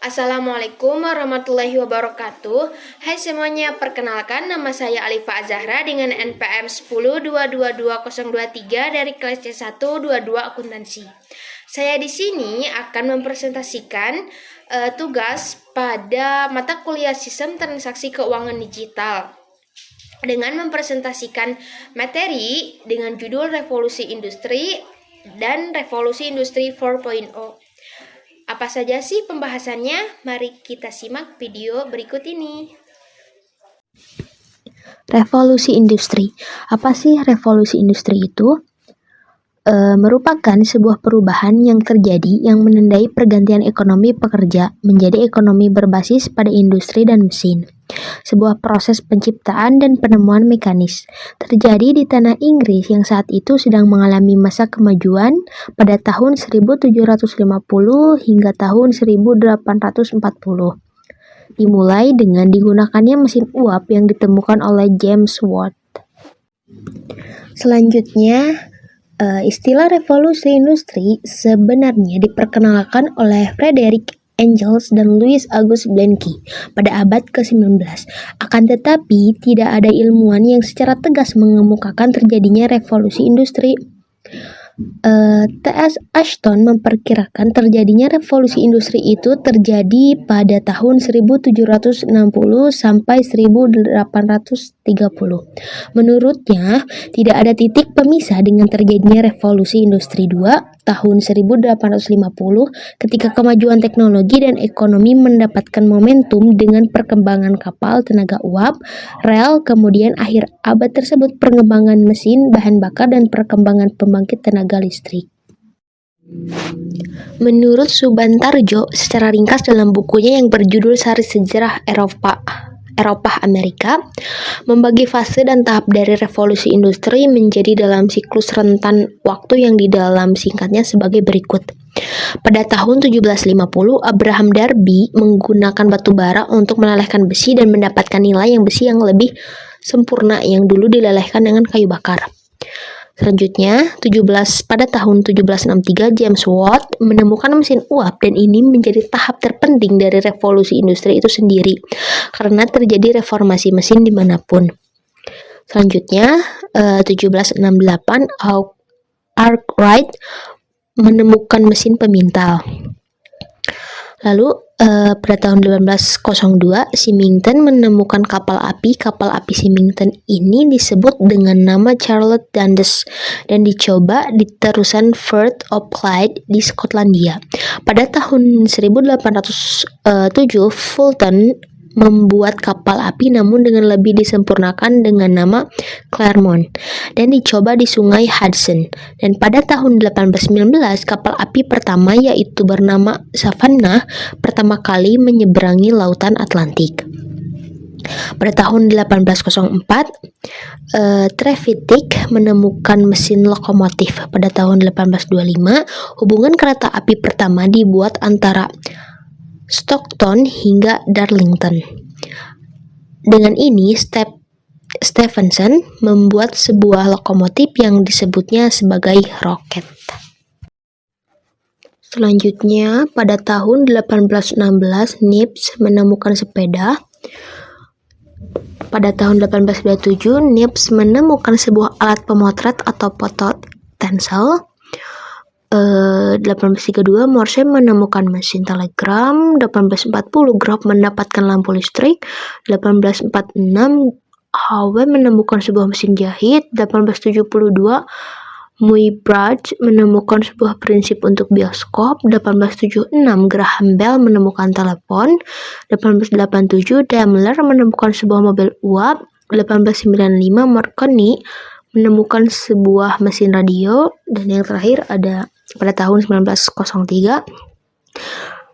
Assalamualaikum warahmatullahi wabarakatuh. Hai semuanya, perkenalkan nama saya Alifa Azahra dengan NPM 10222023 dari kelas C1 22 Akuntansi. Saya di sini akan mempresentasikan tugas pada mata kuliah Sistem Transaksi Keuangan Digital dengan mempresentasikan materi dengan judul Revolusi Industri dan Revolusi Industri 4.0. Apa saja sih pembahasannya? Mari kita simak video berikut ini. Revolusi industri. Apa sih revolusi industri itu? Merupakan sebuah perubahan yang terjadi yang menandai pergantian ekonomi pekerja menjadi ekonomi berbasis pada industri dan mesin. Sebuah proses penciptaan dan penemuan mekanis terjadi di tanah Inggris yang saat itu sedang mengalami masa kemajuan pada tahun 1750 hingga tahun 1840. Dimulai dengan digunakannya mesin uap yang ditemukan oleh James Watt. Selanjutnya, istilah revolusi industri sebenarnya diperkenalkan oleh Frederick Engels dan Louis Auguste Blanqui pada abad ke-19. Akan tetapi, tidak ada ilmuwan yang secara tegas mengemukakan terjadinya revolusi industri. T.S. Ashton memperkirakan terjadinya revolusi industri itu terjadi pada tahun 1760 sampai 1830. Menurutnya, tidak ada titik pemisah dengan terjadinya revolusi industri 2 tahun 1850 ketika kemajuan teknologi dan ekonomi mendapatkan momentum dengan perkembangan kapal tenaga uap, rel, kemudian akhir abad tersebut pengembangan mesin bahan bakar dan perkembangan pembangkit tenaga listrik. Menurut Subantarjo, secara ringkas dalam bukunya yang berjudul Sari Sejarah Eropa Amerika, membagi fase dan tahap dari revolusi industri menjadi dalam siklus rentan waktu yang di dalam singkatnya sebagai berikut. Pada tahun 1750, Abraham Darby menggunakan batu bara untuk melelehkan besi dan mendapatkan nilai yang besi yang lebih sempurna yang dulu dilelehkan dengan kayu bakar. Selanjutnya, pada tahun 1763, James Watt menemukan mesin uap dan ini menjadi tahap terpenting dari revolusi industri itu sendiri karena terjadi reformasi mesin dimanapun. Selanjutnya, 1768, Arkwright menemukan mesin pemintal. Lalu, pada tahun 1802, Symington menemukan kapal api. Kapal api Symington ini disebut dengan nama Charlotte Dundas dan dicoba di terusan Firth of Clyde di Skotlandia. Pada tahun 1807, Fulton membuat kapal api namun dengan lebih disempurnakan dengan nama Clermont dan dicoba di sungai Hudson. Dan pada tahun 1819 kapal api pertama yaitu bernama Savannah pertama kali menyeberangi lautan Atlantik. Pada tahun 1804 Trevithick menemukan mesin lokomotif. Pada tahun 1825 hubungan kereta api pertama dibuat antara Stockton hingga Darlington. Dengan ini, Stephenson membuat sebuah lokomotif yang disebutnya sebagai roket. Selanjutnya, pada tahun 1816, Nips menemukan sepeda. Pada tahun 1827, Nips menemukan sebuah alat pemotret atau potential. 1832 Morse menemukan mesin telegram. 1840 Grove mendapatkan lampu listrik. 1846 Howe menemukan sebuah mesin jahit. 1872 Muybridge menemukan sebuah prinsip untuk bioskop. 1876 Graham Bell menemukan telepon. 1887 Daimler menemukan sebuah mobil uap. 1895 Marconi menemukan sebuah mesin radio. Dan yang terakhir ada pada tahun 1903,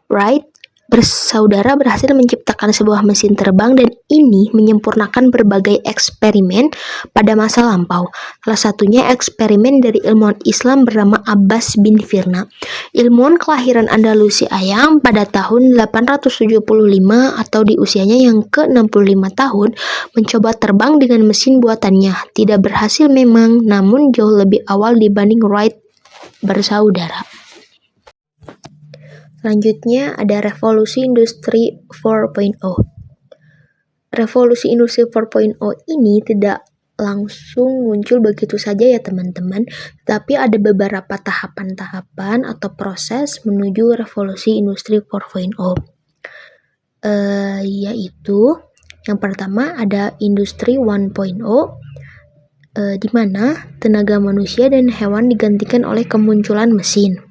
Wright bersaudara berhasil menciptakan sebuah mesin terbang dan ini menyempurnakan berbagai eksperimen pada masa lampau. Salah satunya eksperimen dari ilmuwan Islam bernama Abbas bin Firna. Ilmuwan kelahiran Andalusia yang pada tahun 875 atau di usianya yang ke-65 tahun mencoba terbang dengan mesin buatannya. Tidak berhasil memang, namun jauh lebih awal dibanding Wright bersaudara. Selanjutnya ada revolusi industri 4.0. Revolusi industri 4.0 ini tidak langsung muncul begitu saja ya teman-teman, tapi ada beberapa tahapan-tahapan atau proses menuju revolusi industri 4.0. Yaitu yang pertama ada industri 1.0, di mana tenaga manusia dan hewan digantikan oleh kemunculan mesin.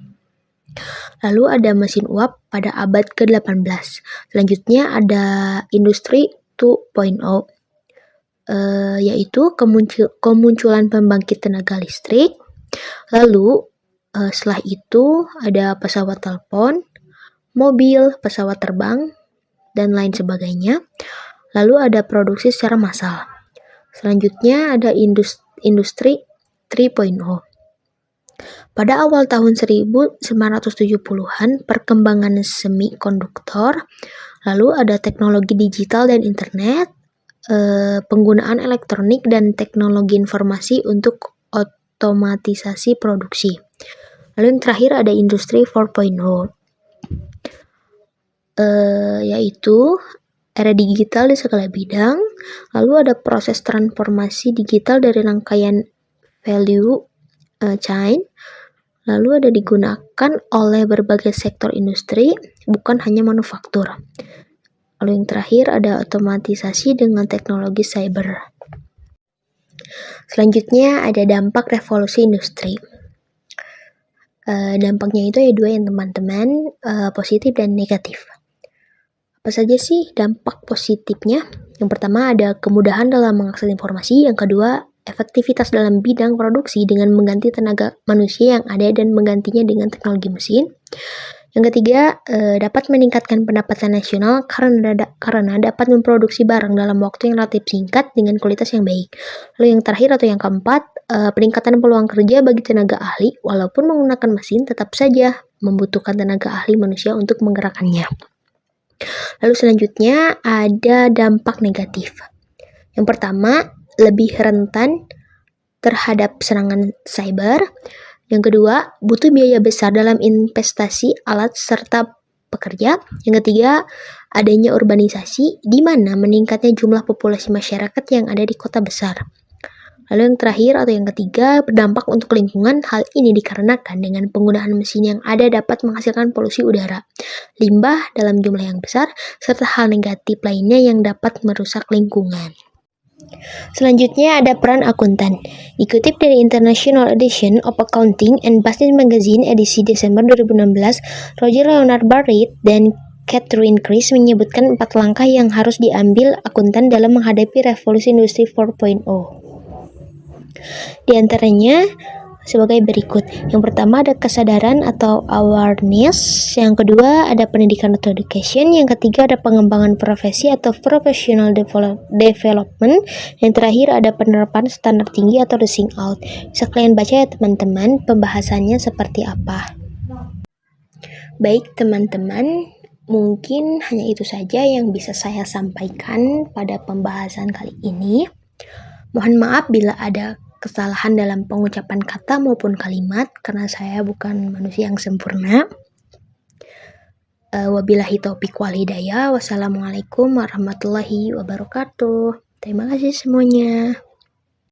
Lalu ada mesin uap pada abad ke-18. Selanjutnya ada industri 2.0, yaitu kemunculan pembangkit tenaga listrik. Lalu setelah itu ada pesawat telepon, mobil, pesawat terbang, dan lain sebagainya. Lalu ada produksi secara massal. Selanjutnya ada industri 3.0. Pada awal tahun 1970-an, perkembangan semikonduktor, lalu ada teknologi digital dan internet, penggunaan elektronik dan teknologi informasi untuk otomatisasi produksi. Lalu yang terakhir ada industri 4.0, yaitu era digital di segala bidang. Lalu ada proses transformasi digital dari rangkaian value chain. Lalu ada digunakan oleh berbagai sektor industri, bukan hanya manufaktur. Lalu yang terakhir ada otomatisasi dengan teknologi cyber. Selanjutnya ada dampak revolusi industri. Dampaknya itu ada dua ya teman-teman, positif dan negatif. Apa saja sih dampak positifnya? Yang pertama ada kemudahan dalam mengakses informasi, yang kedua efektivitas dalam bidang produksi dengan mengganti tenaga manusia yang ada dan menggantinya dengan teknologi mesin. Yang ketiga, dapat meningkatkan pendapatan nasional karena dapat memproduksi barang dalam waktu yang relatif singkat dengan kualitas yang baik. Lalu yang terakhir atau yang keempat, peningkatan peluang kerja bagi tenaga ahli, walaupun menggunakan mesin tetap saja membutuhkan tenaga ahli manusia untuk menggerakkannya. Lalu selanjutnya ada dampak negatif. Yang pertama, lebih rentan terhadap serangan cyber. Yang kedua, butuh biaya besar dalam investasi alat serta pekerja. Yang ketiga, adanya urbanisasi, di mana meningkatnya jumlah populasi masyarakat yang ada di kota besar. Lalu yang terakhir atau yang ketiga, berdampak untuk lingkungan. Hal ini dikarenakan dengan penggunaan mesin yang ada dapat menghasilkan polusi udara, limbah dalam jumlah yang besar, serta hal negatif lainnya yang dapat merusak lingkungan. Selanjutnya ada peran akuntan. Dikutip dari International Edition of Accounting and Business Magazine edisi Desember 2016, Roger Leonard Barrett dan Catherine Chris menyebutkan 4 langkah yang harus diambil akuntan dalam menghadapi revolusi industri 4.0. Di antaranya sebagai berikut. Yang pertama ada kesadaran atau awareness, yang kedua ada pendidikan atau education, yang ketiga ada pengembangan profesi atau professional development, yang terakhir ada penerapan standar tinggi atau the out. Bisa kalian baca ya teman-teman pembahasannya seperti apa. Baik teman-teman, mungkin hanya itu saja yang bisa saya sampaikan pada pembahasan kali ini. Mohon maaf bila ada kesalahan dalam pengucapan kata maupun kalimat, karena saya bukan manusia yang sempurna. Wabillahi taufiq wal hidayah. Wassalamualaikum warahmatullahi wabarakatuh. Terima kasih semuanya.